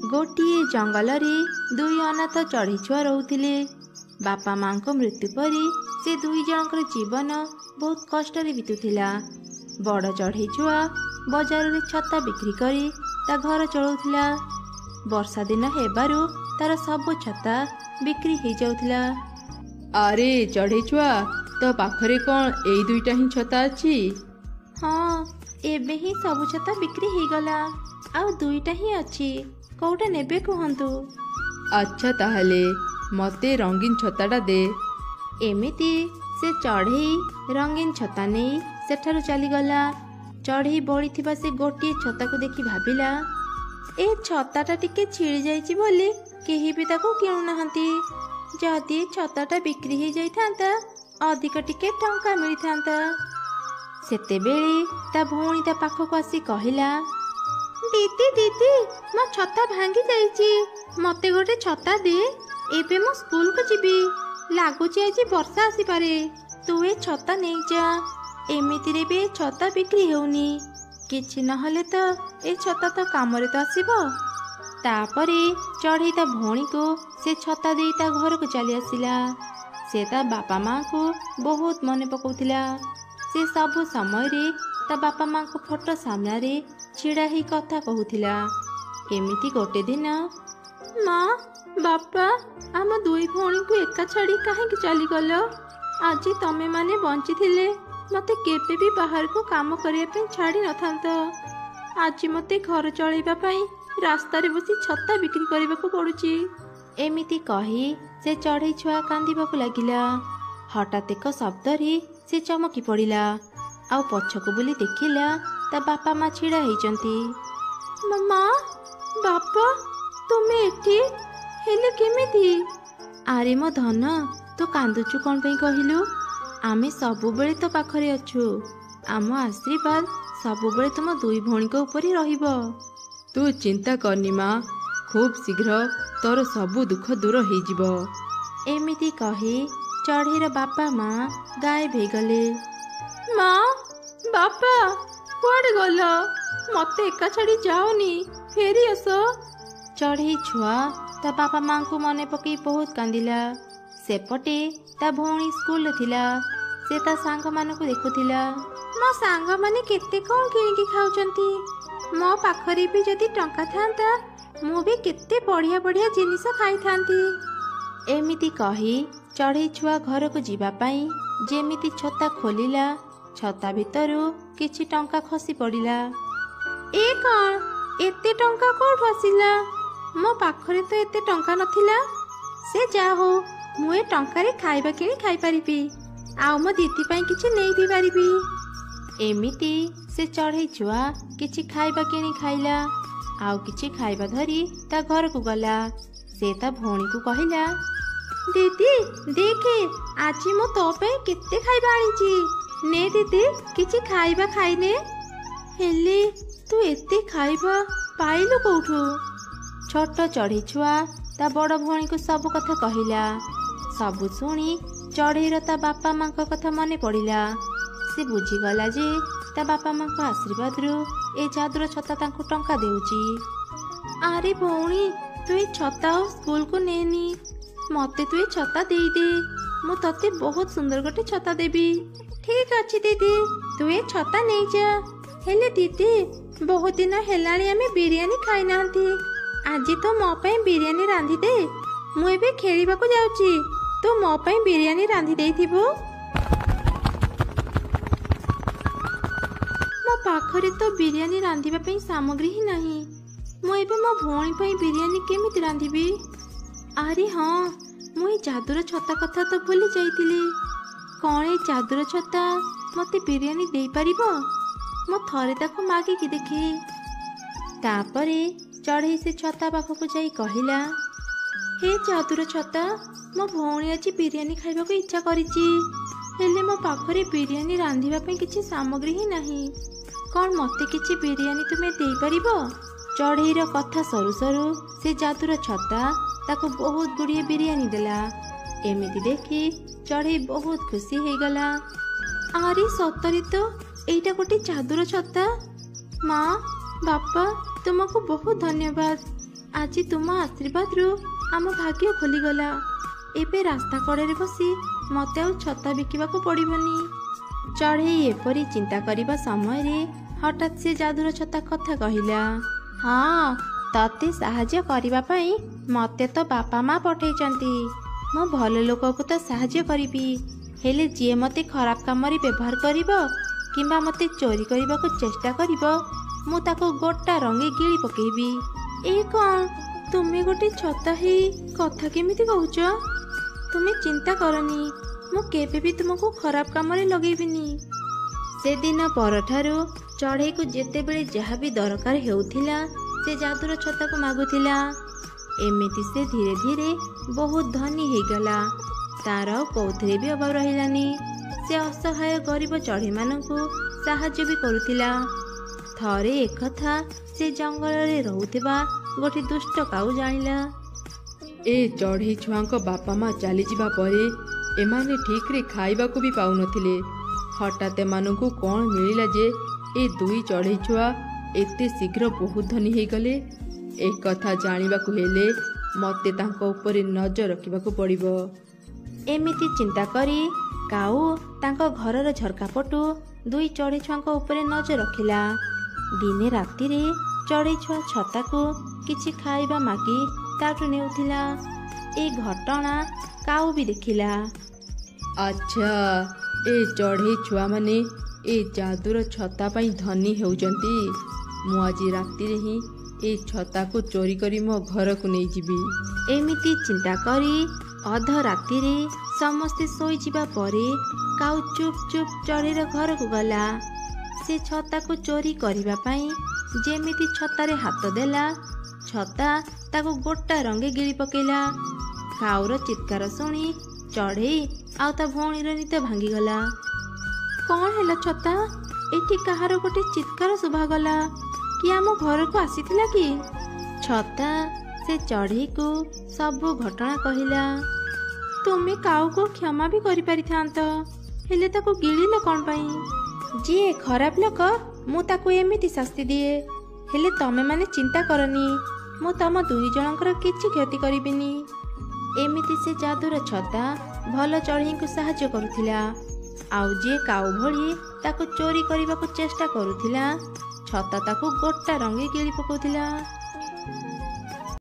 गोटिए जंगल रे दुई अनाथ चढ़ई छुआ रोते। बापा माँ को मृत्यु पर से दुई जनकर जीवन बहुत कष्ट बीतुला। बड़ चढ़ई छुआ बजार रे छता बिक्री करी ता घर चलाउथिला। वर्षा दिन हेबारु तार सब छता बिक्री हो जाउथिला। अरे चढ़ई छुआ तो पाखरे कौन एई दुईटा ही छता अछि? हाँ एबे ही सब छता बिक्री हो गला आउ दुईटा ही अछि। कोउटा नेबे कहंतु? अच्छा ताहले मते रंगीन छताटा दे। एमिति से चढ़ई रंगीन छता नहीं सेठारु चली गला। चढ़ई बड़ी से गोटे छता को देखी भाविला ए छताटा टिके छिड़ी जाइछि बोली केही भी ताको किणु नाहंती। जदि छताटा बिक्री हो जाइथांता अधिक टिके टंका मिली थांता। सेतेबेले ता भौणी ता पाखक आसी कहिला, दीदी दीदी मो छता भांगी जाइछि, मते गोटे छता दे। एबे मो स्कूल को जीवी, लागुछि आज वर्षा आसी पारे। तू ए छता नहीं जा। एमिति रे बे छता बिक्री होउनी, किछि नहले तो ए छता तो काम रे तो आसीबो। तापरे चढ़ई ता भौणी को से छता दे ता घर को चली आसिला। से ता बापा माँ को बहुत मने पकाउथिला। से सब समय रे ता बापा माँ को फोटो सामना रे छिड़ा ही कथा कहूथिला। एमिति गोटे दिन, माँ बापा आम दुई भौणी को एका छाड़ी काहेकि चली गल? आज तमे माने बंची थिले मते केबे भी बाहर को काम करिया पे छाड़ी न थांत। आज मते घर चलैबा पई रास्ता रे बसी छत्ता बिक्री करबा को पड़ुची। एमिति कही से चढ़ई छुआ कांदिबाकू लागिला। हठात एक शब्द रे से चमकी पड़िला आउ पछको बुली देखिला ता बापा माँ छिड़ा हेचंती। माँ बापा तुमे एठी हेले केमिति? आरे मो धन तू कांदुचु कौन पे कहिलु? आमे सबुबेले तो पाखरे अछु। आम आशीर्वाद सबुबेले तुम दुई भौणी को ऊपर रहिबो। तू चिंता करनी माँ, खूब शीघ्र तोर सबु दुख दूर हो जिवो। एमिति कही चढ़ईर बापा माँ गायब हो गले। माँ बापा कुआडे गल? मते एका छाड़ी जाओनी, फेरी आस। चढ़ई छुआ ता बापा माँ को मने पकई बहुत कांदिला। सेपटे ता भौणी स्कूल थिला। से ता सांग मान को देखुथिला। मो सांग माने केते कौन किणिकी खाउचंती। मो पाखरे भी जदि टंका थांता मु भी केते बढ़िया बढ़िया जिनिस खाई थांती। एमिति कही चढ़ई छुआ घर को जीवा पाई जेमिति छता खोलिला, छता भितरु किछि टंका खसी पड़िला। ए कौन एते टंका कोठु आसिला? मो पाखरे तो एते टंका नथिला। से जा हो मु ए टंका रे खाइबा किणी खाई परिबी आउ मो दीदी पई किछि नेई भी परिबी। एमिति से चढ़ई छुआ किछि खाइबा किणी खाइला आउ किछि खाइबा धरी ता घर को गला। से ता भौणी को कहिला, दीदी देखे आज मो तो पे केते खाइबा आनिची। ने दीदी किछि खाइबा खाइने। हेले तू एते खाइबा पाइलु कोठु? छोट चढ़ई छुआ ता बड़ भौणी को सब कथा कहिला। सबु शुणी चढ़ईर ता बापा माँ को कथा मने पड़िला। से बुझीगला जे ता बापा माँ को आशीर्वाद रु ए जादुर छता तांको टंका देउची। आरे भौणी तू ए छता स्कूल को नेनी, मते तू ए छता देई दे। मु तते बहुत सुंदर गोटे छता देबी। ठीक अछि दीदी तू ए छता नहीं जा। हेले दीदी बहुत दिन हेलाणी आमे बिरयानी खाई नांती। आज तो मो पे बिरयानी रांधी दे। मु एबे खेलिबा को जाउची, तो मो पे बिरयानी रांधी देइथिबो। मो पाखरे तो बिरयानी रांधिबा पे सामग्री ही नहीं। मु एबे मो भौणी पे बिरयानी केमिति रांधिबी? अरे हाँ मु ए जादुर छता कथा तो भूली जाइतिली। कौन ए जादुर छता मते बिरयानी देई परिबो? मो थरे ताको मागी की देखे। तापरे चढ़ई से छता पाखक जाई कहिला, हे जादुर छता मो भौणी आज बिरयानी खाइबा को इच्छा करिची, हेले मो पाखरे बिरयानी रांधिबा पे किछि सामग्री ही नहीं। कौन मते किछि बिरयानी तुमे देई परिबो? चढ़ईर कथा सरू सरू से जादुर छता ताको बहुत गुड़िए बिरयानी देला। एमिति देखी चढ़ई बहुत खुशी हो गला। आरे सतरे तो एइटा गोटे जादुर छता। माँ बापा तुमको बहुत धन्यवाद। ଆଜି ତୁମ ଆଶୀର୍ବାଦରୁ ଆମ ଭାଗ୍ୟ ଖୋଲିଗଲା। ଏବେ ରାସ୍ତା କଡ଼ରେ ବସି ମୋତେ ଆଉ ଛତା ବିକିବାକୁ ପଡ଼ିବନି। ଚଢ଼େଇ ଏପରି ଚିନ୍ତା କରିବା ସମୟରେ ହଠାତ୍ ସେ ଯାଦୁର ଛତା କଥା କହିଲା। ହଁ, ତତେ ସାହାଯ୍ୟ କରିବା ପାଇଁ ମୋତେ ତ ବାପା ମା ପଠେଇଛନ୍ତି। ମୁଁ ଭଲ ଲୋକକୁ ତ ସାହାଯ୍ୟ କରିବି, ହେଲେ ଯିଏ ମୋତେ ଖରାପ କାମରେ ବ୍ୟବହାର କରିବ କିମ୍ବା ମୋତେ ଚୋରି କରିବାକୁ ଚେଷ୍ଟା କରିବ, ମୁଁ ତାକୁ ଗୋଟା ରଙ୍ଗେ ଗିଳି ପକେଇବି। ଏ କ'ଣ, ତୁମେ ଗୋଟେ ଛତା ହେଇ କଥା କେମିତି କହୁଛ? ତୁମେ ଚିନ୍ତା କରନି, ମୁଁ କେବେ ବି ତୁମକୁ ଖରାପ କାମରେ ଲଗେଇବିନି। ସେଦିନ ପରଠାରୁ ଚଢ଼େଇକୁ ଯେତେବେଳେ ଯାହା ବି ଦରକାର ହେଉଥିଲା ସେ ଯାଦୁର ଛତାକୁ ମାଗୁଥିଲା। ଏମିତି ସେ ଧୀରେ ଧୀରେ ବହୁତ ଧନୀ ହେଇଗଲା। ତାର ଆଉ କୋଉଥିରେ ବି ଅଭାବ ରହିଲାନି। ସେ ଅସହାୟ ଗରିବ ଚଢ଼େଇମାନଙ୍କୁ ସାହାଯ୍ୟ ବି କରୁଥିଲା। ଥରେ ଏକଥା ସେ ଜଙ୍ଗଲରେ ରହୁଥିବା ଗୋଟେ ଦୁଷ୍ଟ କାଉ ଜାଣିଲା। ଏ ଚଢ଼େଇ ଛୁଆଙ୍କ ବାପା ମା ଚାଲିଯିବା ପରେ ଏମାନେ ଠିକ୍ରେ ଖାଇବାକୁ ବି ପାଉନଥିଲେ। ହଠାତ୍ ଏମାନଙ୍କୁ କ'ଣ ମିଳିଲା ଯେ ଏ ଦୁଇ ଚଢ଼େଇ ଛୁଆ ଏତେ ଶୀଘ୍ର ବହୁତ ଧନୀ ହେଇଗଲେ? ଏ କଥା ଜାଣିବାକୁ ହେଲେ ମୋତେ ତାଙ୍କ ଉପରେ ନଜର ରଖିବାକୁ ପଡ଼ିବ। ଏମିତି ଚିନ୍ତା କରି କାଉ ତାଙ୍କ ଘରର ଝରକା ପଟୁ ଦୁଇ ଚଢ଼େଇ ଛୁଆଙ୍କ ଉପରେ ନଜର ରଖିଲା। ଦିନେ ରାତିରେ ଚଢ଼େଇ ଛୁଆ ଛତାକୁ କିଛି ଖାଇବା ମାଗି ତାଠୁ ନେଉଥିଲା। ଏ ଘଟଣା କାଉ ବି ଦେଖିଲା। ଆଚ୍ଛା, ଏ ଚଢ଼େଇ ଛୁଆମାନେ ଏ ଯାଦୁର ଛତା ପାଇଁ ଧନୀ ହେଉଛନ୍ତି। ମୁଁ ଆଜି ରାତିରେ ହିଁ ଏ ଛତାକୁ ଚୋରି କରି ମୋ ଘରକୁ ନେଇଯିବି। ଏମିତି ଚିନ୍ତା କରି ଅଧ ରାତିରେ ସମସ୍ତେ ଶୋଇଯିବା ପରେ କାଉ ଚୁପ୍ ଚୁପ୍ ଚଢ଼େଇର ଘରକୁ ଗଲା। ସେ ଛତାକୁ ଚୋରି କରିବା ପାଇଁ ଯେମିତି ଛତାରେ ହାତ ଦେଲା, ଛତା ତାକୁ ଗୋଟା ରଙ୍ଗେ ଗିଳି ପକେଇଲା। କାଉର ଚିତ୍କାର ଶୁଣି ଚଢ଼େଇ ଆଉ ତା ଭଉଣୀର ନିଦ ଭାଙ୍ଗିଗଲା। କ'ଣ ହେଲା ଛତା? ଏଠି କାହାର ଗୋଟେ ଚିତ୍କାର ଶୁଭାଗଲା। କିଏ ଆମ ଘରକୁ ଆସିଥିଲା କି? ଛତା ସେ ଚଢ଼େଇକୁ ସବୁ ଘଟଣା କହିଲା। ତୁମେ କାଉକୁ କ୍ଷମା ବି କରିପାରିଥାନ୍ତ, ହେଲେ ତାକୁ ଗିଳିଲ କ'ଣ ପାଇଁ? ଯିଏ ଖରାପ ଲୋକ ମୁଁ ତାକୁ ଏମିତି ଶାସ୍ତି ଦିଏ, ହେଲେ ତମେମାନେ ଚିନ୍ତା କରନି, ମୁଁ ତମ ଦୁଇ ଜଣଙ୍କର କିଛି କ୍ଷତି କରିବିନି। ଏମିତି ସେ ଯାଦୁର ଛତା ଭଲ ଚଢ଼େଇଙ୍କୁ ସାହାଯ୍ୟ କରୁଥିଲା। ଆଉ ଯିଏ କାଉ ଭଳି ତାକୁ ଚୋରି କରିବାକୁ ଚେଷ୍ଟା କରୁଥିଲା, ଛତା ତାକୁ ଗୋଟା ରଙ୍ଗେ ଗିଳି ପକାଉଥିଲା।